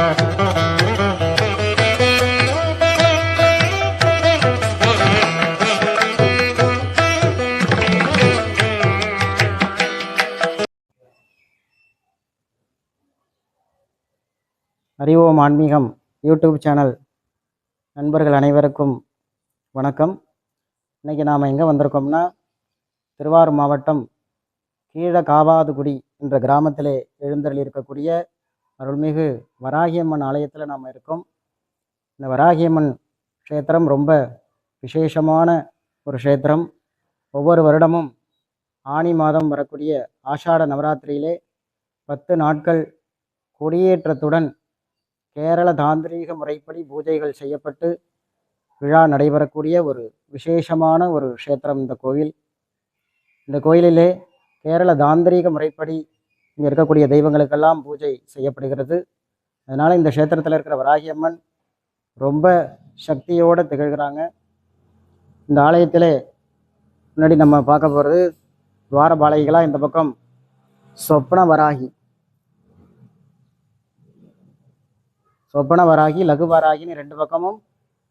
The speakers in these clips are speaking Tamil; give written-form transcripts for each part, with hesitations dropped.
அறிவோம் ஆன்மீகம் யூடியூப் சேனல் நண்பர்கள் அனைவருக்கும் வணக்கம். இன்றைக்கி நாம் எங்கே வந்திருக்கோம்னா, திருவாரூர் மாவட்டம் கீழகாவாதுகுடி என்ற கிராமத்திலே எழுந்தருளி இருக்கக்கூடிய அருள்மிகு வராகியம்மன் ஆலயத்தில் நாம் இருக்கோம். இந்த வராகியம்மன் க்ஷேத்திரம் ரொம்ப விசேஷமான ஒரு க்ஷேத்திரம். ஒவ்வொரு வருடமும் ஆனி மாதம் வரக்கூடிய ஆஷாட நவராத்திரியிலே 10 நாட்கள் கொடியேற்றத்துடன் கேரள தாந்திரீக முறைப்படி பூஜைகள் செய்யப்பட்டு விழா நடைபெறக்கூடிய ஒரு விசேஷமான ஒரு க்ஷேத்திரம் இந்த கோவில். இந்த கோயிலிலே கேரள தாந்திரீக முறைப்படி இங்கே இருக்கக்கூடிய தெய்வங்களுக்கெல்லாம் பூஜை செய்யப்படுகிறது. அதனால் இந்த க்ஷேத்திரத்தில் இருக்கிற வராகியம்மன் ரொம்ப சக்தியோடு திகழ்கிறாங்க. இந்த ஆலயத்தில் முன்னாடி நம்ம பார்க்க போகிறது துவாரபாலகிகளாக இந்த பக்கம் சொப்பன வராகி லகு வராகின்னு 2 பக்கமும்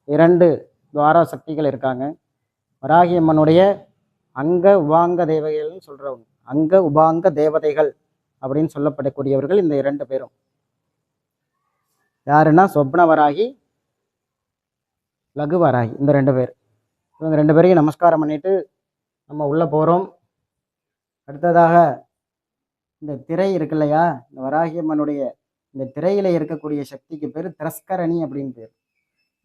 2 துவார சக்திகள் இருக்காங்க. வராகியம்மனுடைய அங்க உபாங்க தேவதைகள்னு சொல்கிறவங்க, அங்க உபாங்க தேவதைகள் அப்படின்னு சொல்லப்படக்கூடியவர்கள் இந்த 2 பேரும். யாருன்னா சொப்ன வராகி, லகு வராகி, இந்த 2 பேர். இவங்க 2 பேரையும் நமஸ்காரம் பண்ணிட்டு நம்ம உள்ளே போகிறோம். அடுத்ததாக இந்த திரை இருக்கு இல்லையா, இந்த வராகியம்மனுடைய இந்த திரையில இருக்கக்கூடிய சக்திக்கு பேர் திரஸ்கரணி அப்படின்னு பேர்.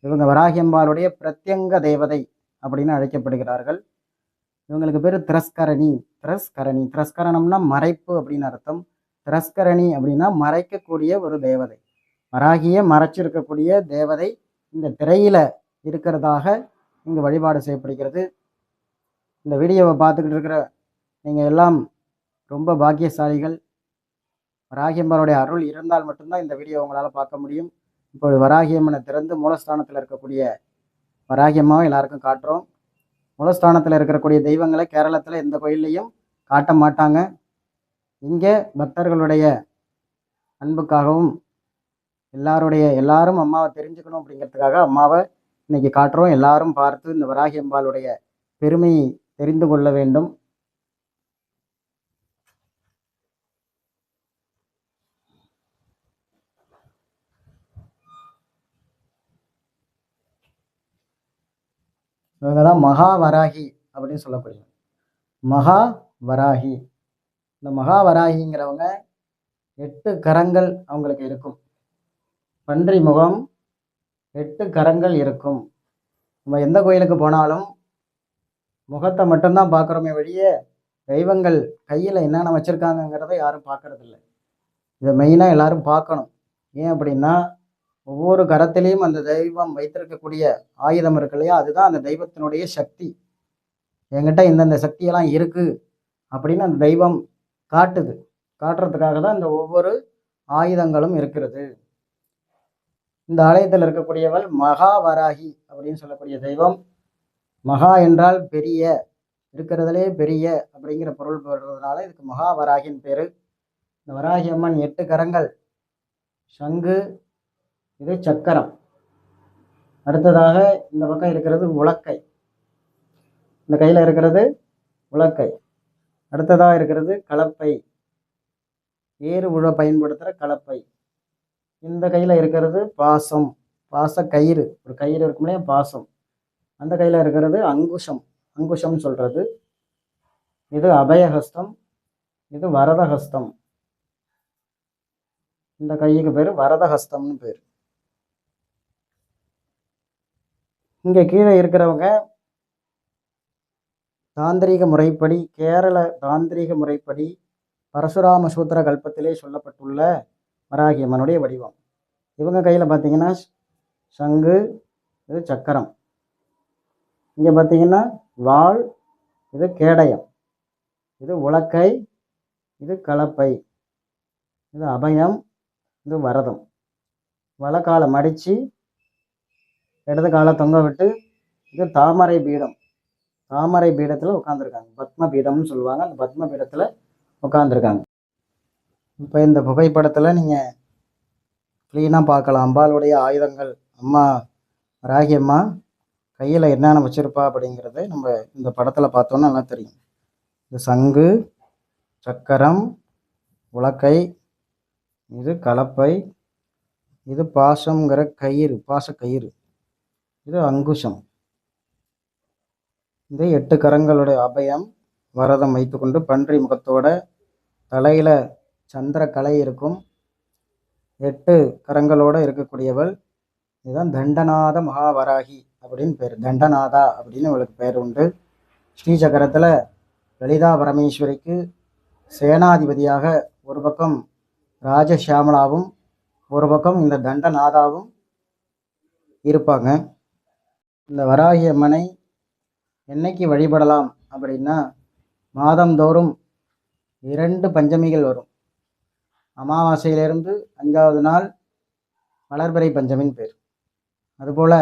இவங்க வராகியம்பாளுடைய பிரத்யங்க தேவதை அப்படின்னு அழைக்கப்படுகிறார்கள். இவங்களுக்கு பேர் திரஸ்கரணி. திரஸ்கரணம்னா மறைப்பு அப்படின்னு அர்த்தம். திரஸ்கரணி அப்படின்னா மறைக்கக்கூடிய ஒரு தேவதை. வராகியை மறைச்சிருக்கக்கூடிய தேவதை இந்த திரையில இருக்கிறதாக இங்கு வழிபாடு செய்யப்படுகிறது. இந்த வீடியோவை பார்த்துக்கிட்டு இருக்கிற நீங்கள் எல்லாம் ரொம்ப பாக்கியசாலிகள். வராகியம்மனுடைய அருள் இருந்தால் மட்டும்தான் இந்த வீடியோ உங்களால் பார்க்க முடியும். இப்போது வராகியம்மனை திறந்து மூலஸ்தானத்தில் இருக்கக்கூடிய வராகியம்மாவை எல்லாருக்கும் காட்டுறோம். மூலஸ்தானத்தில் இருக்கக்கூடிய தெய்வங்களை கேரளத்தில் எந்த கோயில்லையும் காட்ட மாட்டாங்க. இங்கே பக்தர்களுடைய அன்புக்காகவும் எல்லாரும் அம்மாவை தெரிஞ்சுக்கணும் அப்படிங்கிறதுக்காக அம்மாவை இன்னைக்கு காட்டுறோம். எல்லாரும் பார்த்து இந்த வராகியம்பாளுடைய பெருமையை தெரிந்து கொள்ள வேண்டும். இவங்க தான் மகாவராகி அப்படின்னு சொல்லக்கூடிய மகாவராகி. இந்த மகாவராகிங்கிறவங்க 8 கரங்கள் அவங்களுக்கு இருக்கும். பன்றி முகம், 8 கரங்கள் இருக்கும். நம்ம எந்த கோயிலுக்கு போனாலும் முகத்தை மட்டும்தான் பார்க்குறோமே வழியே தெய்வங்கள் கையில் என்னென்ன வச்சுருக்காங்கங்கிறத யாரும் பார்க்கறதில்ல. இதை மெயினாக எல்லாரும் பார்க்கணும். ஏன் அப்படின்னா, ஒவ்வொரு கரத்திலையும் அந்த தெய்வம் வைத்திருக்கக்கூடிய ஆயுதம் இருக்கு இல்லையா, அதுதான் அந்த தெய்வத்தினுடைய சக்தி. என்கிட்ட இந்தந்த சக்தியெல்லாம் இருக்குது அப்படின்னு அந்த தெய்வம் காட்டுறதுக்காக தான் இந்த ஒவ்வொரு ஆயுதங்களும் இருக்கிறது. இந்த ஆலயத்தில் இருக்கக்கூடியவள் மகாவராகி அப்படின்னு சொல்லக்கூடிய தெய்வம். மகா என்றால் பெரிய, இருக்கிறதுலே பெரிய அப்படிங்கிற பொருள் பெறுறதுனால இதுக்கு மகாவராகின் பேர். இந்த வராகி அம்மன் 8 கரங்கள், சங்கு, இது சக்கரம். அடுத்ததாக இந்த பக்கம் இருக்கிறது உலக்கை. இந்த கையில் இருக்கிறது உலக்கை. அடுத்ததாக இருக்கிறது கலப்பை, ஏறு உழ பயன்படுத்துகிற கலப்பை. இந்த கையில் இருக்கிறது பாசம், பாச கயிறு, ஒரு கயிறு இருக்கும் இல்லையா, பாசம். அந்த கையில் இருக்கிறது அங்குஷம் சொல்கிறது. இது அபயஹஸ்தம், இது வரதஹஸ்தம். இந்த கைக்கு பேர் வரதஹஸ்தம்னு பேர். இங்கே கீழே இருக்கிறவங்க தாந்திரீக முறைப்படி, கேரள தாந்திரீக முறைப்படி பரசுராம சூத்திர கல்பத்திலே சொல்லப்பட்டுள்ள வராகியம்மனுடைய வடிவம். இவங்க கையில் பார்த்தீங்கன்னா சங்கு, இது சக்கரம். இங்கே பார்த்தீங்கன்னா வாள், இது கேடயம். இது உலக்கை, இது கலப்பை. இது அபயம், இது வரதம். வலக்காலை மடித்து இடது காலை தொங்க விட்டு, இது தாமரை பீடம். தாமரை பீடத்தில் உட்காந்துருக்காங்க. பத்ம பீடம்னு சொல்லுவாங்க. அந்த பத்ம பீடத்தில் உட்காந்துருக்காங்க. இப்போ இந்த புகைப்படத்தில் நீங்கள் க்ளீனாக பார்க்கலாம். அம்பாளுடைய ஆயுதங்கள், அம்மா வராகி அம்மா கையில் என்னென்ன வச்சுருப்பா அப்படிங்கிறது நம்ம இந்த படத்தில் பார்த்தோன்னா நல்லா தெரியும். இது சங்கு, சக்கரம், உலக்கை, இது கலப்பை, இது பாசங்கிற கயிறு, பாசக்கயிறு, இது அங்குஷம். இது 8 கரங்களுடைய அபயம் வரதம் வைத்துக்கொண்டு பன்றி முகத்தோட தலையில் சந்திர கலை இருக்கும். 8 கரங்களோடு இருக்கக்கூடியவள். இதுதான் தண்டநாத மகாவராகி அப்படின்னு பேர். தண்டநாதா அப்படின்னு இவளுக்கு பேர் உண்டு. ஸ்ரீசக்கரத்தில் லலிதா பரமேஸ்வரிக்கு சேனாதிபதியாக ஒரு பக்கம் ராஜசியாமலாவும் ஒரு பக்கம் இந்த தண்டநாதாவும் இருப்பாங்க. இந்த வராகி அம்மனை என்னைக்கு வழிபடலாம் அப்படின்னா, மாதந்தோறும் 2 பஞ்சமிகள் வரும். அமாவாசையிலிருந்து 5வது நாள் வளர்பிறை பஞ்சமின்னு பேர். அதுபோல்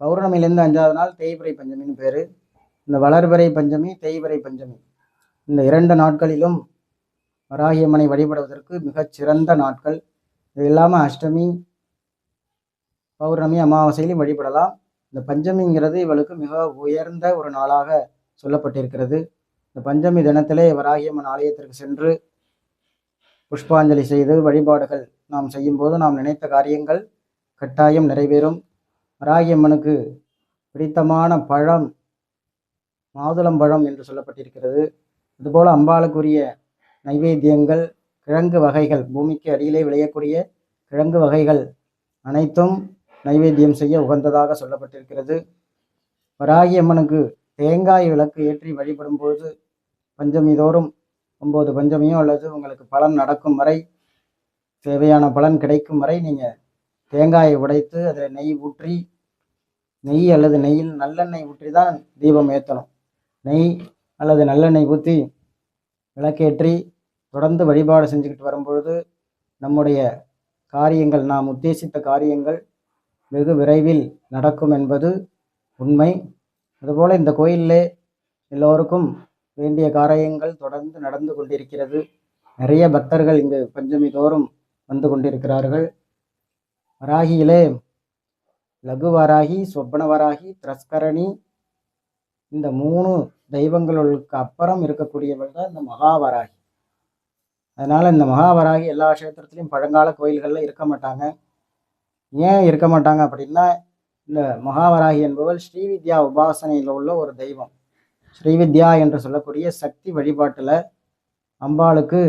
பௌர்ணமியிலேருந்து 5வது நாள் தேய்பிறை பஞ்சமின்னு பேர். இந்த வளர்பிறை பஞ்சமி, தேய்பிறை பஞ்சமி இந்த 2 நாட்களிலும் வராகி அம்மனை வழிபடுவதற்கு மிகச்சிறந்த நாட்கள். இது இல்லாமல் அஷ்டமி, பௌர்ணமி, அமாவாசையிலும் வழிபடலாம். இந்த பஞ்சமிங்கிறது இவளுக்கு மிக உயர்ந்த ஒரு நாளாக சொல்லப்பட்டிருக்கிறது. இந்த பஞ்சமி தினத்திலே வராகி அம்மன் ஆலயத்திற்கு சென்று புஷ்பாஞ்சலி செய்து வழிபாடுகள் நாம் செய்யும்போது நாம் நினைத்த காரியங்கள் கட்டாயம் நிறைவேறும். வராகி அம்மனுக்கு பிடித்தமான பழம் மாதுளம்பழம் என்று சொல்லப்பட்டிருக்கிறது. இதுபோல் அம்பாளுக்குரிய நைவேத்தியங்கள், கிழங்கு வகைகள், பூமிக்கு அடியிலே விளையக்கூடிய கிழங்கு வகைகள் அனைத்தும் நைவேத்தியம் செய்ய உகந்ததாக சொல்லப்பட்டிருக்கிறது. வராகி அம்மனுக்கு தேங்காய் விளக்கு ஏற்றி வழிபடும் பொழுது பஞ்சமி தோறும் 9 பஞ்சமியோ அல்லது உங்களுக்கு பலன் நடக்கும் வரை, தேவையான பலன் கிடைக்கும் வரை நீங்கள் தேங்காயை உடைத்து அதில் நெய் ஊற்றி, நெய் அல்லது நெய்யில் நல்லெண்ணெய் ஊற்றி தான் தீபம் ஏற்றணும். நெய் அல்லது நல்லெண்ணெய் ஊற்றி விளக்கேற்றி தொடர்ந்து வழிபாடு செஞ்சுக்கிட்டு வரும்பொழுது நம்முடைய காரியங்கள், நாம் உத்தேசித்த காரியங்கள் வெகு விரைவில் நடக்கும் என்பது உண்மை. அதுபோல் இந்த கோயிலிலே எல்லோருக்கும் வேண்டிய காரியங்கள் தொடர்ந்து நடந்து கொண்டிருக்கிறது. நிறைய பக்தர்கள் இங்கு பஞ்சமி தோறும் வந்து கொண்டிருக்கிறார்கள். வராகியிலே லகு வராகி, சொப்பன வராகி, திரஸ்கரணி இந்த 3 தெய்வங்களுக்கு அப்புறம் இருக்கக்கூடியவள் தான் இந்த மகாவராகி. அதனால் இந்த மகாவராகி எல்லா க்ஷேத்திரத்துலையும் பழங்கால கோயில்களில் இருக்க மாட்டாங்க. ஏன் இருக்க மாட்டாங்க அப்படின்னா, இந்த மகாவராகி என்பவள் ஸ்ரீவித்யா உபாசனையில் உள்ள ஒரு தெய்வம். ஸ்ரீவித்யா என்று சொல்லக்கூடிய சக்தி வழிபாட்டில் அம்பாளுக்கு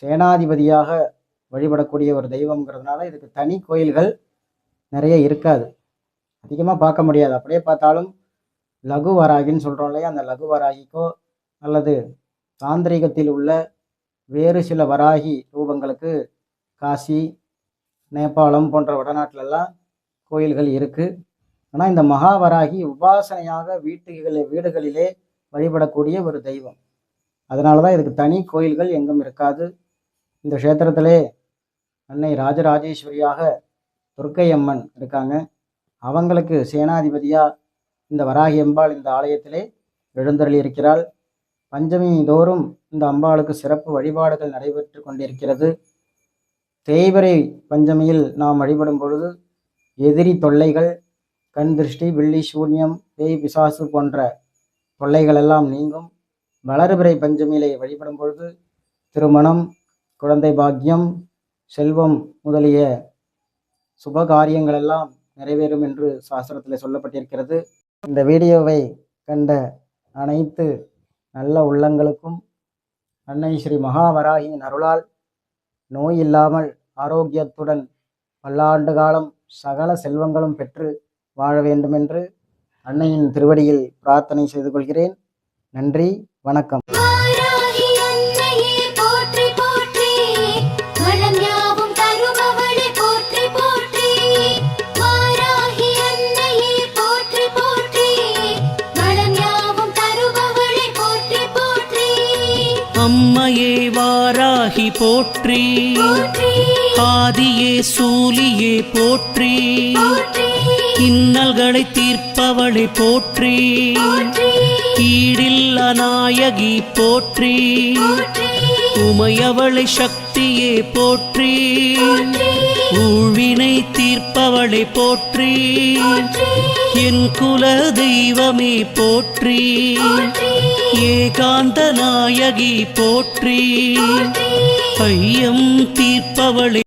சேனாதிபதியாக வழிபடக்கூடிய ஒரு தெய்வம்ங்கிறதுனால இதுக்கு தனி கோயில்கள் நிறைய இருக்காது, அதிகமாக பார்க்க முடியாது. அப்படியே பார்த்தாலும் லகு வராகின்னு சொல்கிறோம் இல்லையா, அந்த லகு வராகிக்கோ அல்லது தாந்திரிகத்தில் உள்ள வேறு சில வராகி ரூபங்களுக்கு காசி, நேபாளம் போன்ற வடநாட்டிலெல்லாம் கோயில்கள் இருக்குது. ஆனால் இந்த மகாவராகி உபாசனையாக வீடுகளிலே வழிபடக்கூடிய ஒரு தெய்வம். அதனால தான் இதுக்கு தனி கோயில்கள் எங்கும் இருக்காது. இந்த க்ஷேத்திரத்திலே அன்னை ராஜராஜேஸ்வரியாக துர்க்கை அம்மன் இருக்காங்க. அவங்களுக்கு சேனாதிபதியாக இந்த வராகி அம்பாள் இந்த ஆலயத்திலே எழுந்தருளி இருக்கிறாள். பஞ்சமி தோறும் இந்த அம்பாளுக்கு சிறப்பு வழிபாடுகள் நடைபெற்று கொண்டிருக்கிறது. தேய்பிறை பஞ்சமியில் நாம் வழிபடும் பொழுது எதிரி தொல்லைகள், கண் திருஷ்டி, வில்லி சூன்யம், பேய் பிசாசு போன்ற தொல்லைகள் எல்லாம் நீங்கும். வளர்பிறை பஞ்சமியிலே வழிபடும் பொழுது திருமணம், குழந்தை பாக்கியம், செல்வம் முதலிய சுப காரியங்கள் எல்லாம் நிறைவேறும் என்று சாஸ்திரத்தில் சொல்லப்பட்டிருக்கிறது. இந்த வீடியோவை கண்ட அனைத்து நல்ல உள்ளங்களுக்கும் அன்னை ஸ்ரீ மகாவராகியின் அருளால் நோய் இல்லாமல் ஆரோக்கியத்துடன் பல்லாண்டு காலம் சகல செல்வங்களும் பெற்று வாழ வேண்டுமென்று அன்னையின் திருவடியில் பிரார்த்தனை செய்து கொள்கிறேன். நன்றி, வணக்கம். அம்மையே வாராகி போற்றி, ஆதியே சூலியே போற்றி, இன்னல்களை தீர்ப்பவளை போற்றி, ஈடில்ல நாயகி போற்றி, உமையவளை சக்தியே போற்றி ஊழ்வினை தீர்ப்பவளை போற்றி என் குல தெய்வமே போற்றி ஏகாந்த நாயகி போற்றி ஐயம் தீர்ப்பவளை